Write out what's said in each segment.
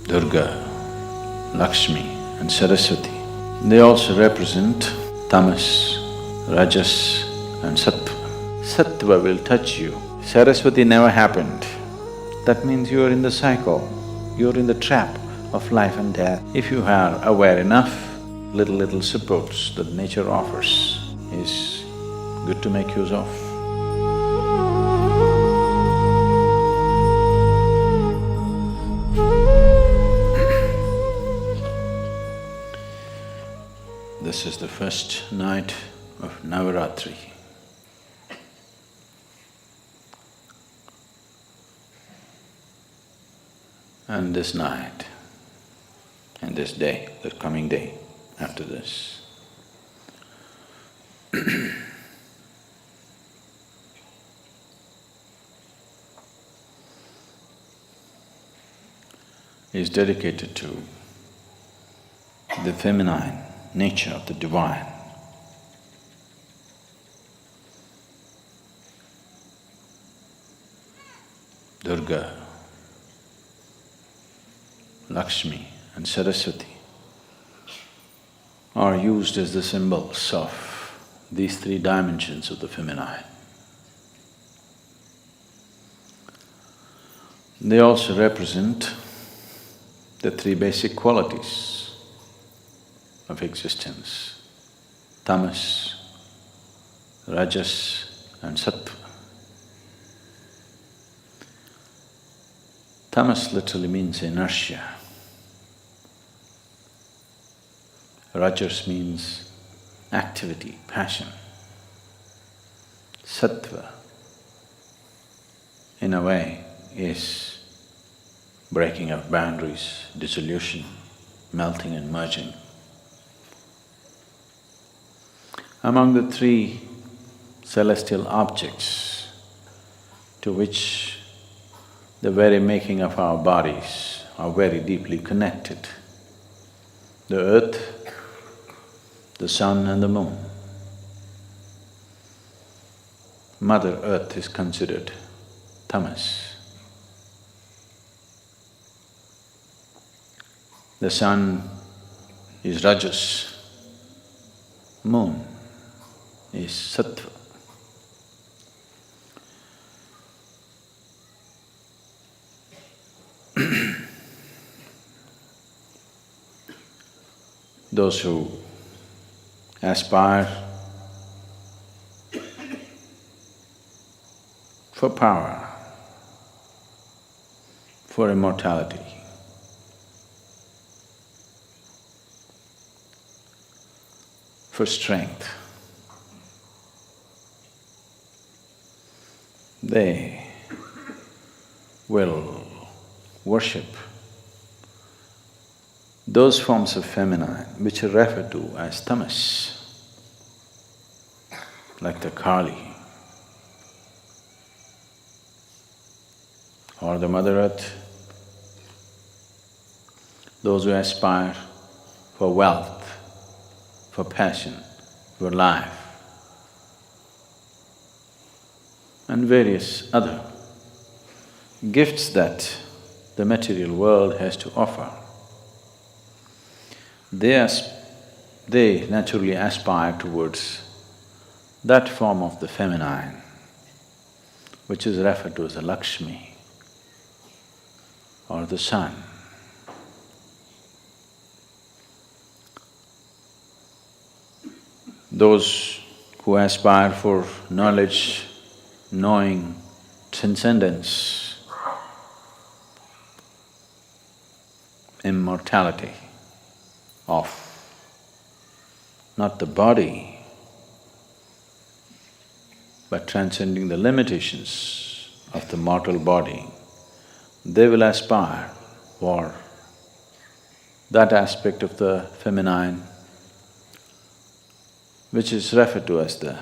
Durga, Lakshmi and Saraswati. They also represent tamas, rajas and sattva. Sattva will touch you. Saraswati never happened. That means you are in the cycle, you are in the trap of life and death. If you are aware enough, little supports that nature offers is good to make use of. This is the first night of Navratri. And this night and this day, the coming day after this, is dedicated to the feminine nature of the divine. Durga, Lakshmi and Saraswati are used as the symbols of these three dimensions of the feminine. They also represent the three basic qualities of existence: tamas, rajas and sattva. Tamas literally means inertia. Rajas means activity, passion. Sattva, in a way, is breaking of boundaries, dissolution, melting and merging. Among the three celestial objects to which the very making of our bodies are very deeply connected, the earth, the sun and the moon. Mother Earth is considered tamas. The sun is rajas, moon is sattva. Those who aspire for power, for immortality, for strength, they will worship those forms of feminine which are referred to as tamas, like the Kali or the Mother Earth. Those who aspire for wealth, for passion, for life, and various other gifts that the material world has to offer. They naturally aspire towards that form of the feminine, which is referred to as the Lakshmi or the sun. Those who aspire for knowledge, knowing, transcendence, immortality of not the body, but transcending the limitations of the mortal body, they will aspire for that aspect of the feminine which is referred to as the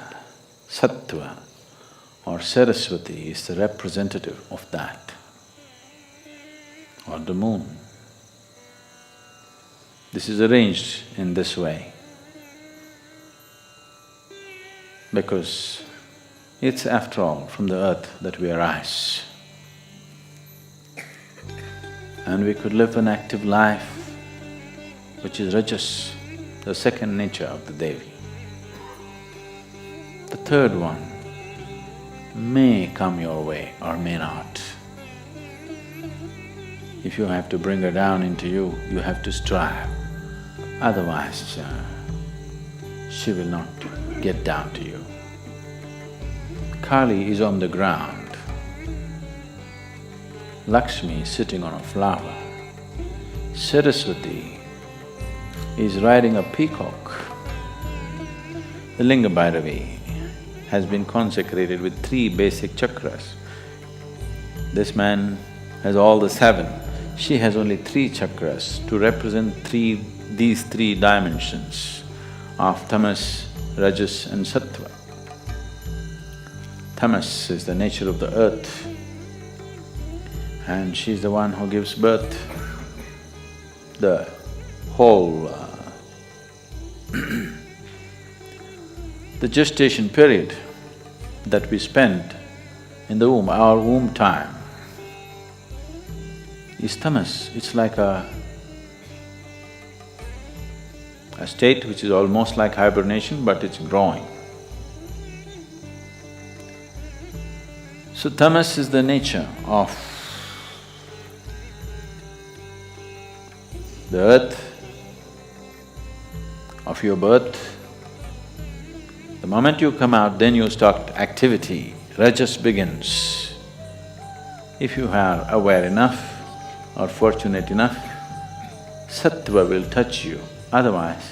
sattva, or Saraswati is the representative of that, or the moon. This is arranged in this way because it's after all from the earth that we arise. and we could live an active life, which is Rajas, the second nature of the Devi. The third one may come your way or may not. If you have to bring her down into you, you have to strive, otherwise she will not get down to you. Kali is on the ground, Lakshmi is sitting on a flower, Saraswati is riding a peacock. The Linga Bhairavi has been consecrated with 3 basic chakras. This man has all the 7, she has only 3 chakras to represent these 3 dimensions of tamas, rajas and sattva. Tamas is the nature of the earth, and she's the one who gives birth. The whole the gestation period that we spend in the womb, our womb time, is tamas. It's like a state which is almost like hibernation, but it's growing. So tamas is the nature of the earth, of your birth. The moment you come out, then you start activity, rajas begins. If you are aware enough or fortunate enough, sattva will touch you, otherwise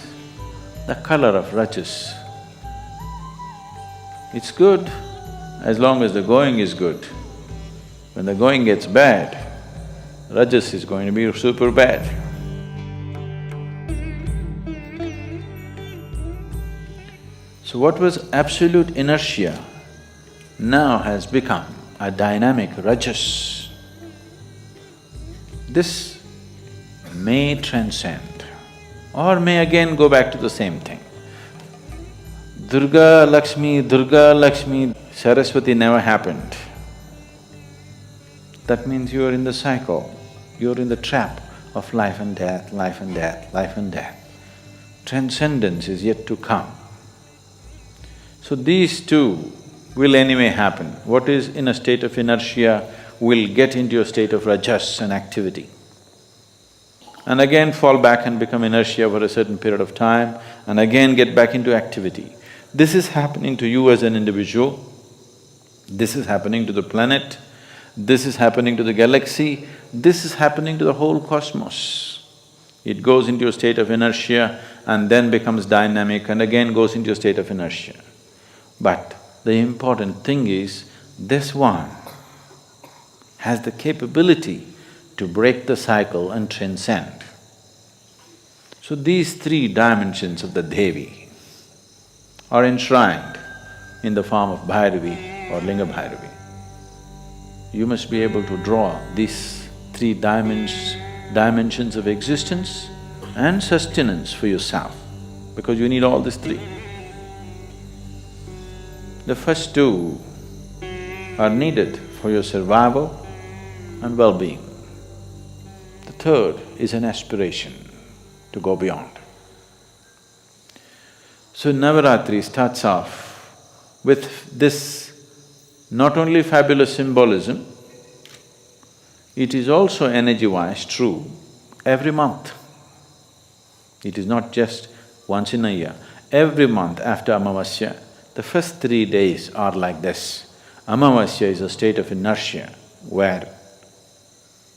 the color of rajas, it's good as long as the going is good. When the going gets bad, rajas is going to be super bad. So what was absolute inertia now has become a dynamic rajas. This may transcend or may again go back to the same thing. Durga, Lakshmi, Saraswati never happened. That means you are in the cycle, you are in the trap of life and death, life and death, life and death. Transcendence is yet to come. So these two will anyway happen. What is in a state of inertia will get into a state of rajas and activity, and again fall back and become inertia for a certain period of time, and again get back into activity. This is happening to you as an individual, this is happening to the planet, this is happening to the galaxy, this is happening to the whole cosmos. It goes into a state of inertia and then becomes dynamic and again goes into a state of inertia. But the important thing is, this one has the capability to break the cycle and transcend. So these 3 dimensions of the Devi are enshrined in the form of Bhairavi or Linga Bhairavi. You must be able to draw these 3 dimensions of existence and sustenance for yourself, because you need all these 3. The first 2 are needed for your survival and well-being. The third is an aspiration to go beyond. So Navratri starts off with this not only fabulous symbolism, it is also energy-wise true every month. It is not just once in a year. Every month after Amavasya, the first 3 days are like this. Amavasya is a state of inertia where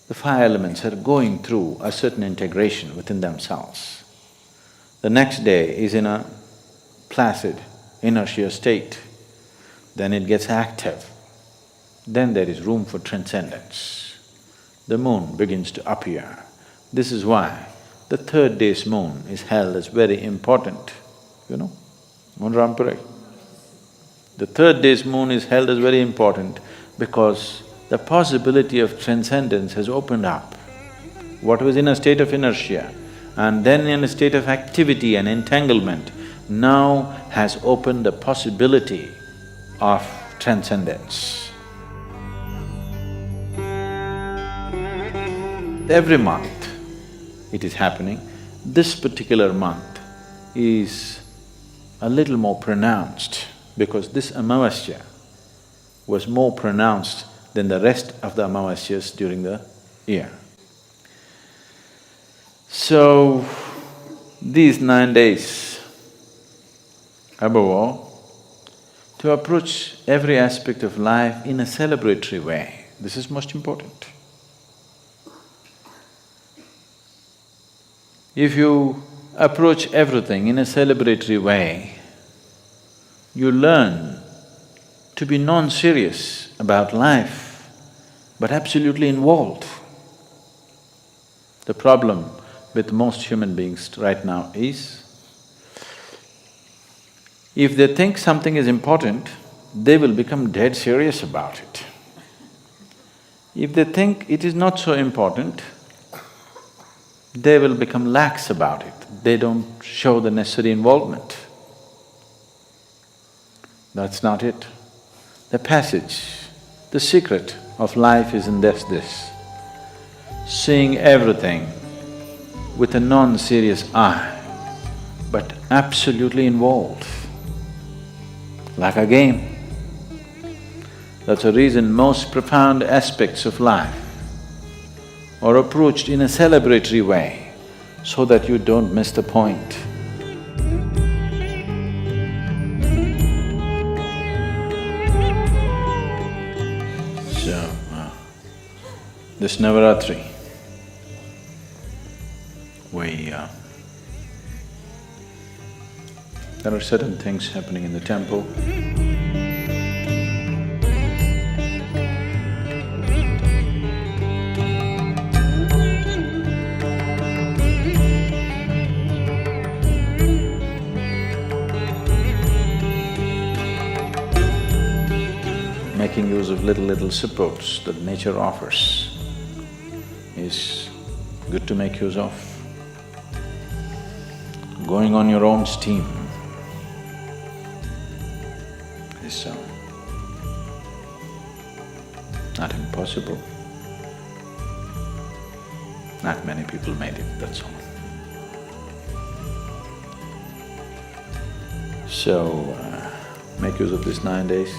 the 5 elements are going through a certain integration within themselves. The next day is in a placid inertia state, then it gets active, then there is room for transcendence. The moon begins to appear. This is why the 3rd day's moon is held as very important, you know, Moon Rampurai. The 3rd day's moon is held as very important because the possibility of transcendence has opened up. What was in a state of inertia and then in a state of activity and entanglement now has opened the possibility of transcendence. Every month it is happening. This particular month is a little more pronounced because this Amavasya was more pronounced than the rest of the Amavasyas during the year. So, these 9 days, above all, to approach every aspect of life in a celebratory way, this is most important. If you approach everything in a celebratory way, you learn to be non-serious about life, but absolutely involved. The problem with most human beings right now is, if they think something is important, they will become dead serious about it. If they think it is not so important, they will become lax about it. They don't show the necessary involvement. That's not it. The passage, the secret of life is in this, seeing everything with a non-serious eye, but absolutely involved, like a game. That's the reason most profound aspects of life are approached in a celebratory way, so that you don't miss the point. So, this Navratri, there are certain things happening in the temple. Making use of little supports that nature offers is good to make use of. Going on your own steam is not impossible. Not many people made it, that's all. So, make use of these 9 days.